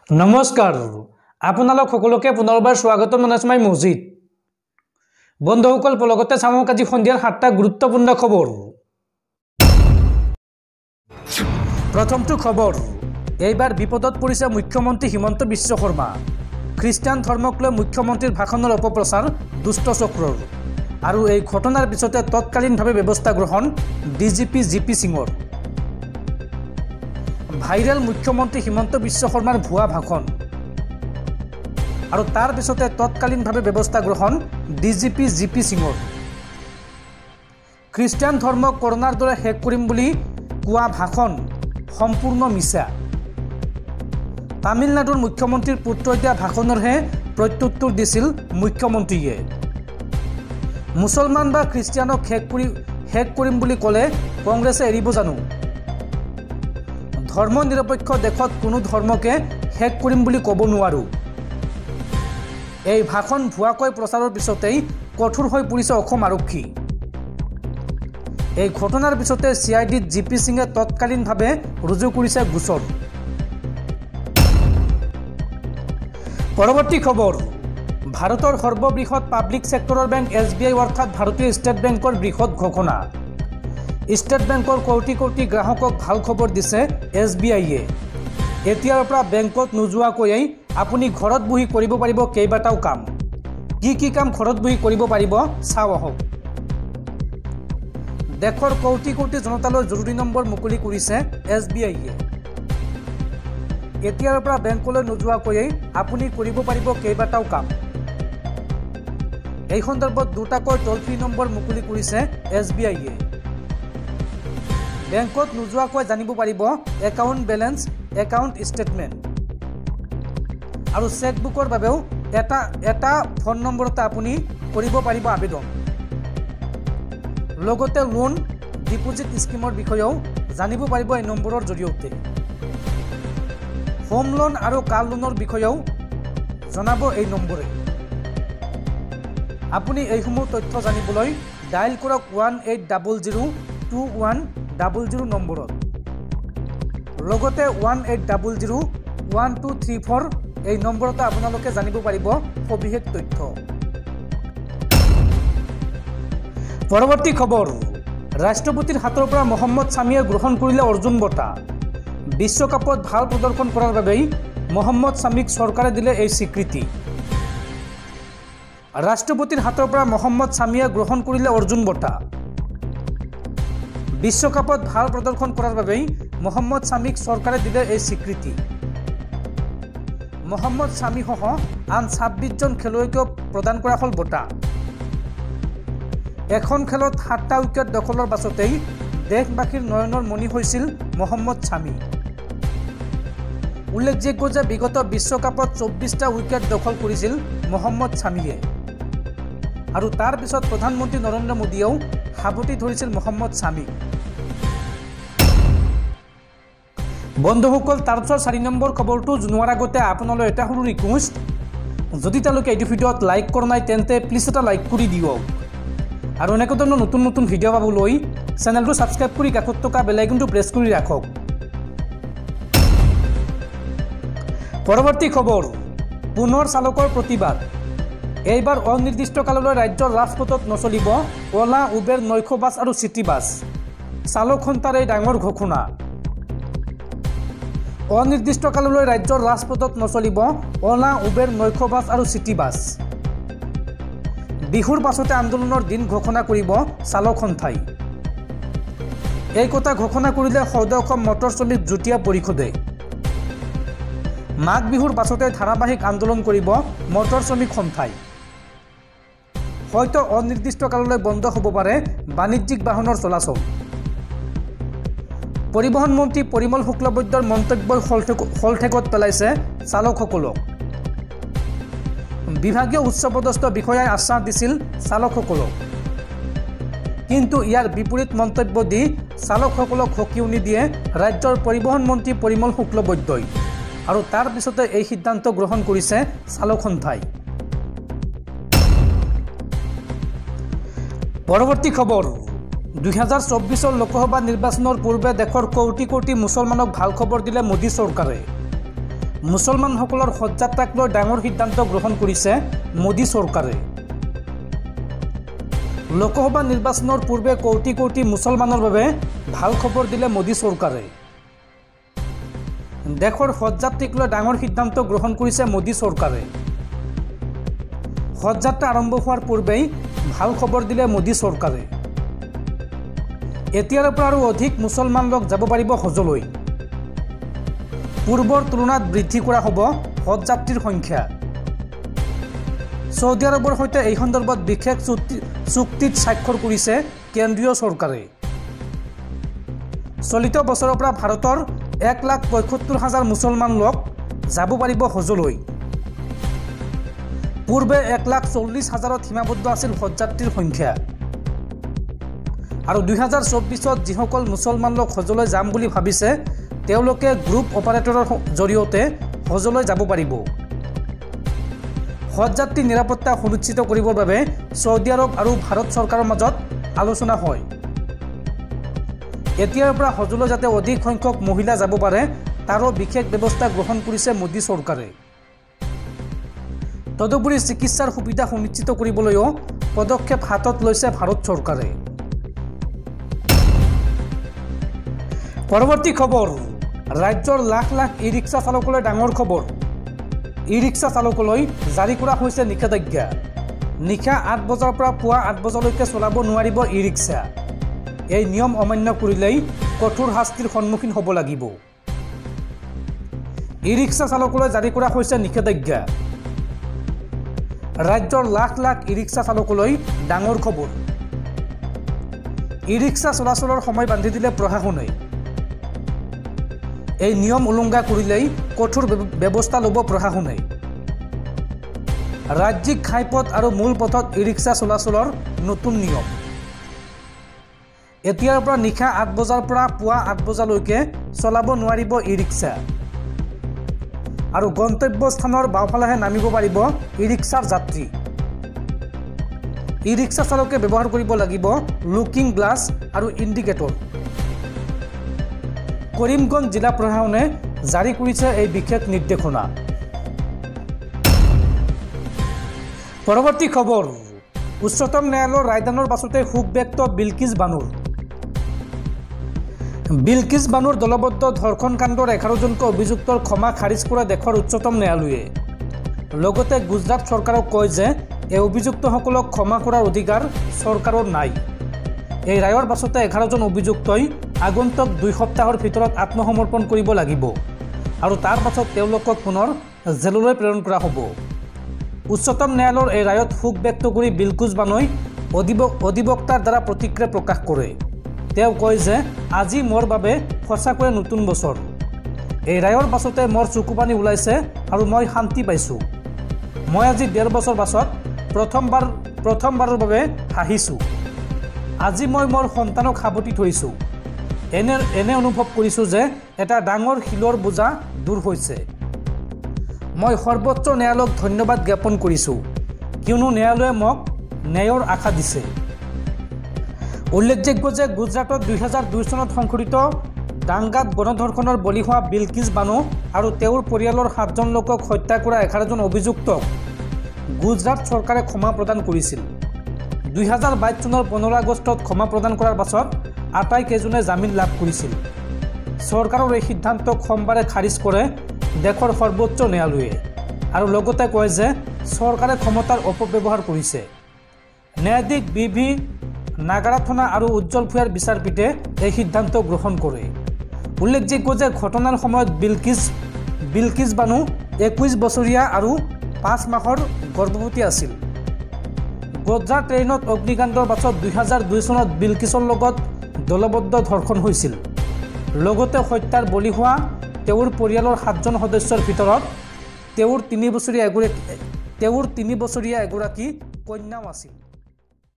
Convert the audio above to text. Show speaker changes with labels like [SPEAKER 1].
[SPEAKER 1] নমস্কাৰ আপোনালোক সকলোকে পুনৰবাৰ স্বাগতম জনাইছো মই মজিদ বন্ধুসকল পলগতে চামক আজি সন্ধিয়াৰ 7টা গুৰুত্বপূৰ্ণ খবৰ প্ৰথমটো খবৰ এইবাৰ বিপদত পৰিছে মুখ্যমন্ত্ৰী হিমন্ত বিশ্ব শৰ্মা খ্ৰীষ্টান ধৰ্মক লৈ মুখ্যমন্ত্ৰীৰ ভাষণৰ অপপ্ৰচাৰ দুষ্ট চক্ৰৰ আৰু এই ঘটনাৰ পিছতে তৎকালীনভাৱে ব্যৱস্থা গ্ৰহণ ডিজিপি জিপি সিঙৰ ভাইৰেল মুখ্যমন্ত্ৰী হিমন্ত বিশ্ব শৰ্মাৰ ভুৱা ভাষণ আৰু তাৰ পিছতে তৎকালীনভাৱে ব্যৱস্থা গ্ৰহণ ডিজিপি জিপি সিঙৰ খ্ৰীষ্টান ধৰ্মক কৰোনাৰ দৰে শেষ কৰিম বুলি কোৱা ভাষণ সম্পূৰ্ণ মিছা তামিলনাডুৰ মুখ্যমন্ত্ৰীৰ পুত্ৰই দিয়া ভাষণৰহে প্ৰত্যুত্তৰ দিছিল মুখ্যমন্ত্ৰীয়ে মুছলমান বা খ্ৰীষ্টিয়ানক শেষ কৰিম বুলি ক'লে কংগ্ৰেছে এৰিব জানো ধৰ্ম নিৰপেক্ষ দেশত কোনো ধৰ্মকে শেষ কৰিম বুলি ক'ব নোৱাৰো এই ভাষণ ভুৱাকৈ প্ৰচাৰৰ পিছতেই কঠোৰ হৈ পৰিছে অসম আৰক্ষী এই ঘটনাৰ পিছতে চিআইডিত জিপি সিঙে তৎকালীনভাৱে ৰুজু কৰিছে গোচৰ পৰৱৰ্তী খবৰ ভাৰতৰ সৰ্ববৃহৎ পাব্লিক সেক্টৰৰ বেংক SBI অৰ্থাৎ ভাৰতীয় ষ্টেট বেংকৰ বৃহৎ ঘোষণা ষ্টেট বেংকৰ কোটি কোটি গ্ৰাহকক ভাল খবৰ দিছে SBIয়ে এতিয়াৰ পৰা বেংকত নোযোৱাকৈ আপুনি ঘৰত বহি কৰিব পাৰিব কেইবাটাও কাম কি কাম ঘৰত বহি কৰিব পাৰিব চাও আহক দেশৰ কোটি কোটি জনতালৈ জৰুৰী নম্বৰ মুকলি কৰিছে SBIয়ে এতিয়াৰ পৰা বেংকলৈ নোযোৱাকৈ আপুনি কৰিব পাৰিব কেইবাটাও কাম এই সন্দৰ্ভত দুটাকৈ টোল ফ্ৰী নম্বৰ মুকলি কৰিছে SBIয়ে বেংকত নোযোৱাকৈ জানিব পাৰিব একাউণ্ট বেলেন্স একাউণ্ট ষ্টেটমেণ্ট আৰু চেকবুকৰ বাবেও এটা ফোন নম্বৰতে আপুনি কৰিব পাৰিব আবেদন লগতে লোন ডিপোজিট স্কিমৰ বিষয়েও জানিব পাৰিব এই নম্বৰৰ জৰিয়তে হোম লোন আৰু কাৰ লোনৰ বিষয়েও জনাব এই নম্বৰে আপুনি এইসমূহ তথ্য জানিবলৈ ডায়াল কৰক 18002100 নম্বৰত লগতে 18001234 এই নম্বৰতে আপোনালোকে জানিব পাৰিব সবিশেষ তথ্য পৰৱৰ্তী খবৰ ৰাষ্ট্ৰপতিৰ হাতৰ পৰা মহম্মদ ছামিয়ে গ্ৰহণ কৰিলে অৰ্জুন বঁটা বিশ্বকাপত ভাল প্ৰদৰ্শন কৰাৰ বাবে মহম্মদ ছামিক চৰকাৰে দিলে এই স্বীকৃতি ৰাষ্ট্ৰপতিৰ হাতৰ পৰা মহম্মদ ছামিয়ে গ্ৰহণ কৰিলে অৰ্জুন বঁটা বিশ্বকাপত ভাল প্ৰদৰ্শন কৰাৰ বাবে মহম্মদ ছামিক চৰকাৰে দিলে এই স্বীকৃতি মহম্মদ ছামিসহ আন 26 জন খেলুৱৈক প্ৰদান কৰা হ'ল বঁটা এখন খেলত 7টা উইকেট দখলৰ পাছতেই দেশবাসীৰ নয়নৰ মণি হৈছিল মহম্মদ ছামি উল্লেখযোগ্য যে বিগত বিশ্বকাপত 24টা উইকেট দখল কৰিছিল মহম্মদ ছামিয়ে আৰু তাৰ পিছত প্ৰধানমন্ত্ৰী নৰেন্দ্ৰ মোদীয়েও হাবতি ধৰিছিল মহম্মদ ছামি বন্ধুসকল তাৰপিছত 4 নম্বৰ খবৰটো জনোৱাৰ আগতে আপোনালৈ এটা সৰু ৰিকুৱেষ্ট যদি তেওঁলোকে এই ভিডিঅ'ত লাইক কৰা নাই তেন্তে প্লিজ এটা লাইক কৰি দিয়ক আৰু এনেকুৱা ধৰণৰ নতুন ভিডিঅ' পাবলৈ চেনেলটো সাবস্ক্ৰাইব কৰি কাষত থকা বেল আইকনটো প্ৰেছ কৰি ৰাখক পৰৱৰ্তী খবৰ পুনৰ চালকৰ প্ৰতিবাদ এইবাৰ অনিৰ্দিষ্ট কাললৈ ৰাজ্যৰ ৰাজপথত নচলিব ওলা উবেৰ নৈশ বাছ আৰু চিটি বাছ চালক সন্থাৰ এই ডাঙৰ ঘোষণা অনিৰ্দিষ্ট কাললৈ ৰাজ্যৰ ৰাজপথত নচলিব ওলা উবেৰ নৈশ বাছ আৰু চিটি বাছ বিহুৰ পাছতে আন্দোলনৰ দিন ঘোষণা কৰিব চালক সন্থাই এই কথা ঘোষণা কৰিলে সদৌ অসম মটৰ শ্ৰমিক যুটীয়া পৰিষদে মাঘ বিহুৰ পাছতে ধাৰাবাহিক আন্দোলন কৰিব মটৰ শ্ৰমিক সন্থাই হয়তো অনিৰ্দিষ্ট কাললৈ বন্ধ হ'ব পাৰে বাণিজ্যিক বাহনৰ চলাচল পৰিবহণ মন্ত্ৰী পৰিমল শুক্লবৈদ্যৰ মন্তব্যই হলঠেকত পেলাইছে চালকসকলক বিভাগীয় উচ্চপদস্থ বিষয়াই আশ্বাস দিছিল চালকসকলক কিন্তু ইয়াৰ বিপৰীত মন্তব্য দি চালকসকলক সকিউনি দিয়ে ৰাজ্যৰ পৰিবহণ মন্ত্ৰী পৰিমল শুক্লবৈদ্যই আৰু তাৰ পিছতে এই সিদ্ধান্ত গ্ৰহণ কৰিছে চালক সন্থাই পৰৱৰ্তী খবৰ 2024 লোকসভা নিৰ্বাচনৰ পূৰ্বে দেশৰ কোটি কোটি মুছলমানক ভাল খবৰ দিলে মোদী চৰকাৰে মুছলমানসকলৰ হজযাত্ৰাক লৈ ডাঙৰ সিদ্ধান্ত গ্ৰহণ কৰিছে মোদী চৰকাৰে। লোকসভা নিৰ্বাচনৰ পূৰ্বে কোটি কোটি মুছলমানৰ বাবে ভাল খবৰ দিলে মোদী চৰকাৰে। দেশৰ হজযাত্ৰীক লৈ ডাঙৰ সিদ্ধান্ত গ্ৰহণ কৰিছে মোদী চৰকাৰে। হজযাত্ৰা আৰম্ভ হোৱাৰ পূৰ্বেই ভাল খবৰ দিলে মোদী চৰকাৰে। এতিয়াৰ পৰা আৰু অধিক মুছলমান লোক যাব পাৰিব হজলৈ। পূৰ্বৰ তুলনাত বৃদ্ধি কৰা হ'ব হজযাত্ৰীৰ সংখ্যা। ছৌদি আৰবৰ সৈতে এই সন্দৰ্ভত বিশেষ চুক্তিত স্বাক্ষৰ কৰিছে কেন্দ্ৰীয় চৰকাৰে। চলিত বছৰৰ পৰা ভাৰতৰ 1,75,000 মুছলমান লোক যাব পাৰিব হজলৈ। পূৰ্বে 1,40,000ত সীমাবদ্ধ আছিল হজযাত্ৰীৰ সংখ্যা। আৰু 2024ত যিসকল মুছলমান লোক হজলৈ যাম বুলি ভাবিছে তেওঁলোকে গ্ৰুপ অপাৰেটৰৰ জৰিয়তে হজলৈ যাব পাৰিব। হজযাত্ৰী নিৰাপত্তা সুনিশ্চিত কৰিবৰ বাবে ছৌদি আৰব আৰু ভাৰত চৰকাৰৰ মাজত আলোচনা হয়। এতিয়াৰ পৰা হজলৈ যাতে অধিক সংখ্যক মহিলা যাব পাৰে তাৰো বিশেষ ব্যৱস্থা গ্ৰহণ কৰিছে মোদী চৰকাৰে। তদুপৰি চিকিৎসাৰ সুবিধা সুনিশ্চিত কৰিবলৈও পদক্ষেপ হাতত লৈছে ভাৰত চৰকাৰে। পৰৱৰ্তী খবৰ, ৰাজ্যৰ লাখ লাখ ই ৰিক্সা চালকলৈ ডাঙৰ খবৰ। ই ৰিক্সা চালকলৈ জাৰি কৰা হৈছে নিষেধাজ্ঞা। নিশা 8 বজাৰ পৰা পুৱা 8 বজালৈকে চলাব নোৱাৰিব ই ৰিক্সা। এই নিয়ম অমান্য কৰিলেই কঠোৰ শাস্তিৰ সন্মুখীন হ'ব লাগিব। ই ৰিক্সা চালকলৈ জাৰি কৰা হৈছে নিষেধাজ্ঞা। ৰাজ্যৰ লাখ লাখ ই ৰিক্সা চালকলৈ ডাঙৰ খবৰ। ই ৰিক্সা চলাচলৰ সময় বান্ধি দিলে প্ৰশাসনে। এই নিয়ম উলংঘা কৰিলেই কঠোৰ ব্যৱস্থা ল'ব প্ৰশাসনে। ৰাজ্যিক ঘাইপথ আৰু মূল পথত ই ৰিক্সা চলাচলৰ নতুন নিয়ম। এতিয়াৰ পৰা নিশা 8 বজাৰ পৰা পুৱা 8 বজালৈকে চলাব নোৱাৰিব ই ৰিক্সা। আৰু গন্তব্যস্থানৰ বাওঁফালেহে নামিব পাৰিব ই ৰিক্সাৰ যাত্ৰী। ই ৰিক্সা চালকে ব্যৱহাৰ কৰিব লাগিব লুকিং গ্লাছ আৰু ইণ্ডিকেটৰ। কৰিমগঞ্জ জিলা প্ৰশাসনে জাৰি কৰিছে এই বিশেষ নিৰ্দেশনা। পৰৱৰ্তী খবৰ, উচ্চতম ন্যায়ালয়ৰ ৰায়দানৰ পাছতে শোক ব্যক্ত বিলকিছ বানুৰ। বিলকিছ বানুৰ দলবদ্ধ ধৰ্ষণ কাণ্ডৰ 11জনকৈ অভিযুক্তৰ ক্ষমা খাৰিজ কৰা দেশৰ উচ্চতম ন্যায়ালয়ে। লগতে গুজৰাট চৰকাৰক কয় যে এই অভিযুক্তসকলক ক্ষমা কৰাৰ অধিকাৰ চৰকাৰৰ নাই। এই ৰায়ৰ পাছতে 11জন অভিযুক্তই আগন্তুক 2 সপ্তাহৰ ভিতৰত আত্মসমৰ্পণ কৰিব লাগিব আৰু তাৰ পাছত তেওঁলোকক পুনৰ জেললৈ প্ৰেৰণ কৰা হ'ব। উচ্চতম ন্যায়ালয়ৰ এই ৰায়ত শোক ব্যক্ত কৰি বিলকিছ বানুই অধিবক্তাৰ দ্বাৰা প্ৰতিক্ৰিয়া প্ৰকাশ কৰে। তেওঁ কয় যে আজি মোৰ বাবে সঁচাকৈয়ে নতুন বছৰ। এই ৰায়ৰ পাছতে মোৰ চকুপানী ওলাইছে আৰু মই শান্তি পাইছোঁ। মই আজি 1.5 বছৰ পাছত প্ৰথমবাৰৰ বাবে হাঁহিছোঁ। আজি মই মোৰ সন্তানক সাৱটি থৈছোঁ। এনে অনুভৱ কৰিছোঁ যে এটা ডাঙৰ শিলৰ বোজা দূৰ হৈছে। মই সৰ্বোচ্চ ন্যায়ালয়ক ধন্যবাদ জ্ঞাপন কৰিছোঁ কিয়নো ন্যায়ালয়ে মোক ন্যায়ৰ আশা দিছে। উল্লেখযোগ্য যে গুজৰাটত 2002 চনত সংঘটিত দাংগাত গণধৰ্ষণৰ বলি হোৱা বিলকিছ বানু আৰু তেওঁৰ পৰিয়ালৰ 7জন লোকক হত্যা কৰা 11জন অভিযুক্তক গুজৰাট চৰকাৰে ক্ষমা প্ৰদান কৰিছিল। 2022 চনৰ 15 আগষ্টত ক্ষমা প্ৰদান কৰাৰ পাছত আটাইকেইজনে জামিন লাভ কৰিছিল। চৰকাৰৰ এই সিদ্ধান্তক সোমবাৰে খাৰিজ কৰে দেশৰ সৰ্বোচ্চ ন্যায়ালয়ে আৰু লগতে কয় যে চৰকাৰে ক্ষমতাৰ অপব্যৱহাৰ কৰিছে। ন্যায়াধীশ বি.ভি. নাগাৰাথনা আৰু উজ্জ্বল ভূঞাৰ বিচাৰপীঠে এই সিদ্ধান্ত গ্ৰহণ কৰে। উল্লেখযোগ্য যে ঘটনাৰ সময়ত বিলকিছ বানু 21 বছৰীয়া আৰু 5 মাহৰ গৰ্ভৱতী আছিল। গোধৰা ট্ৰেইনত অগ্নিকাণ্ডৰ পাছত 2002 চনত বিলকিছৰ লগত দলবদ্ধ ধৰ্ষণ হৈছিল। লগতে হত্যাৰ বলি হোৱা তেওঁৰ পৰিয়ালৰ 7জন সদস্যৰ ভিতৰত তেওঁৰ 3 বছৰীয়া এগৰাকী কন্যাও আছিল।